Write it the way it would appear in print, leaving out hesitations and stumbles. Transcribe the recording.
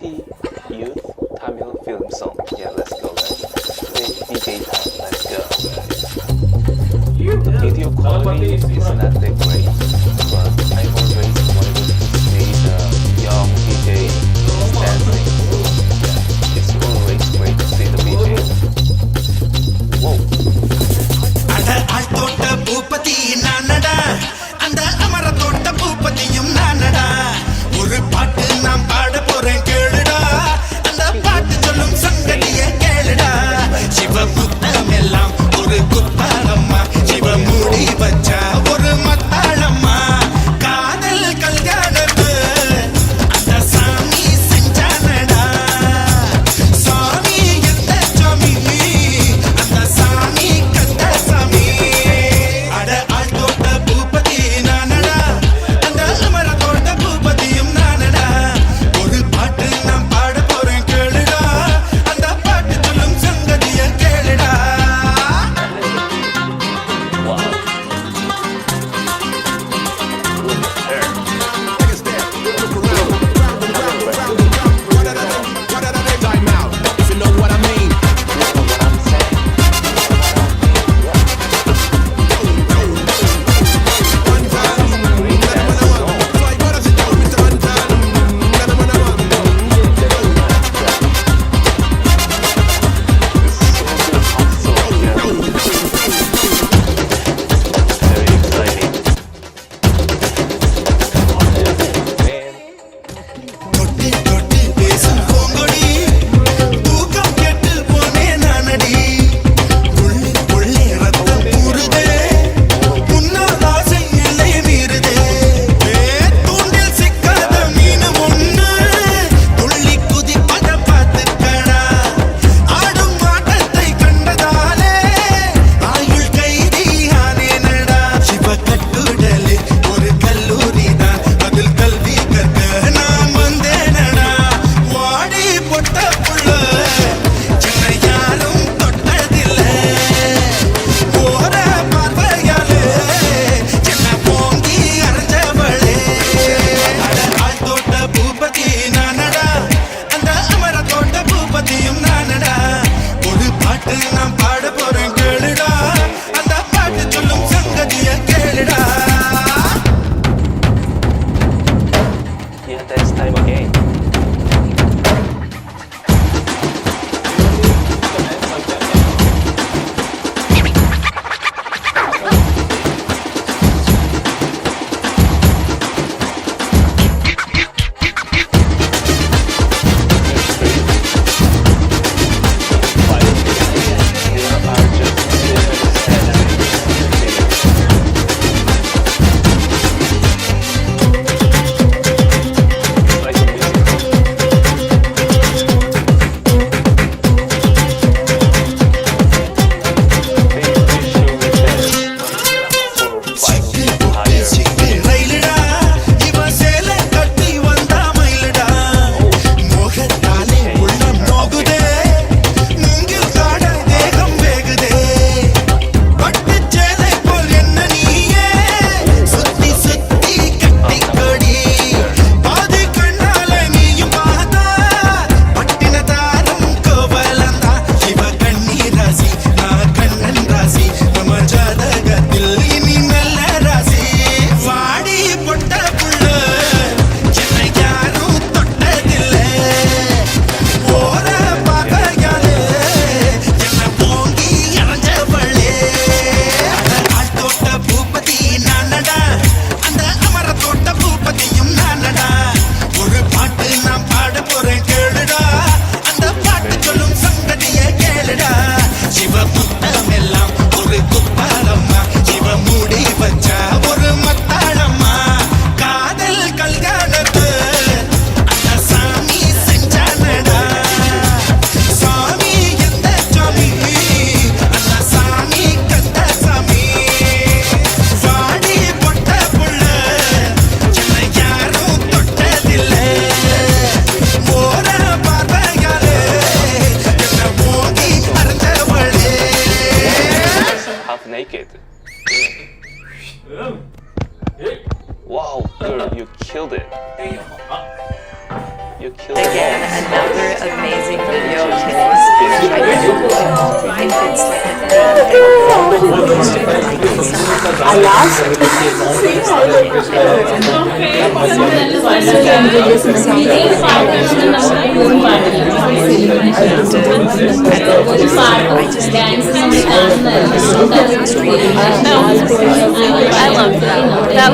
Pupati Youth Tamil Film Song. Yeah, let's go guys. DJ time, let's go guys. The video quality is not that great, but I always wanted to see the young DJ dancing. Yeah, it's always great to see the video. Whoa. Boopathi நானடா அந்த அமர தோட்ட பூப்பதியும் நானடா ஒரு பாட்டு நான் பாட போறேன் கேளுடா அந்த பாட்டு சொல்லும் சங்கதியை கேளுடா சிவ புத்தம் எல்லாம் ஒரு குத்தாளம்மா சிவ மூடி வச்சா ஒரு மத்தாளம்மா காதல் கல்யாணத்து அந்த சாமி செஞ்சானடா சாமி எந்த சாமி அந்த சாமி கந்த சாமி அட ஆழ்தோட்ட பூபதி நானடா அந்த அமர தோட்ட பூபதியும் நானடா ஒரு பாட்டு நான் பாட போறேன் கேளுடா அந்த பாட்டு சொல்லும் சங்கதியை கேளுடா தொட்டு தொட்டு பேசும் பூங்கொடி தூக்கம் கெட்டு போனேன் நானடி உள்ளே ரத்தம் ஊறுதே முன்னால் ஆசை எல்லை மீறுதே தூண்டில் சிக்காத மீன் ஒண்ணு துள்ளி குதிப்பத பார்த்துக்கடா ஆடும் ஆட்டத்தை கண்டதாலே ஆயுள் கைதி ஆனேனடா சிவ கட்டுடலே ஒரு கல்லூரி தான் அதில் கல்வி கற்க நான் வந்தேனடா வாடி பொட்ட புள்ள சின்ன யாரும் தொட்டதில்லை போற பார்வையாலே சின்ன போங்கி அரைஞ்சவளே அட ஆள் தோட்ட பூபதி நானடா அந்த அமர தோட்ட பூபதியும் நானடா ஒரு பாட்டு நான் பாட போறேன் கேளுடா அந்த பாட்டு சொல்லும் சங்கதியை கேளுடா Yeah, that's time again. ரயிலுடா இவன் சேலை கட்டி வந்தா மயிலுடா மோகத்தாலே உள்ளம் நோகுதே மூங்கில் காட தேகம் வேகுதே பட்டு சேலை போல் என்ன நீயே சுத்தி சுத்தி கட்டிக்கொடி பாதி கண்ணால நீயும் பார்த்தா பட்டினதாரும் கோவலந்தா சிவ கண்ணி ராசி நான் கண்ணன் ராசி நம்ம ஜாதகத்தில் இனி நல்ல ராசி வாடி பொட்ட புள்ள சின்ன யாரும் தொட்டதில்லை போற பார்வையாலே என்ன போங்கி அரைஞ்சவளே ஆள் தோட்ட பூபதி நானடா அந்த அமர தோட்ட பூபதியும் நானடா ஒரு பாட்டு நான் பாட போறேன் கேளுடா அந்த பாட்டு சொல்லும் சங்கதியை கேளுடா சிவ புத்தம் எல்லாம் ஒரு குப்பாளம்மா சிவ மூடி வச்சா ஒரு மத்தாளம்மா காதல் கல்யாணத்து அந்த சாமி செஞ்சானடா சாமி எந்த சாமி அந்த சாமி கந்த சாமி வாடி பொட்ட புள்ள சின்ன யாரும் தொட்டதில்லை போற பார்வையாலே என்ன போங்கி அரைஞ்சவளே Half naked. Wow, girl, you killed it. You killed it. amazing video of his. I don't know if it's like a I love that. That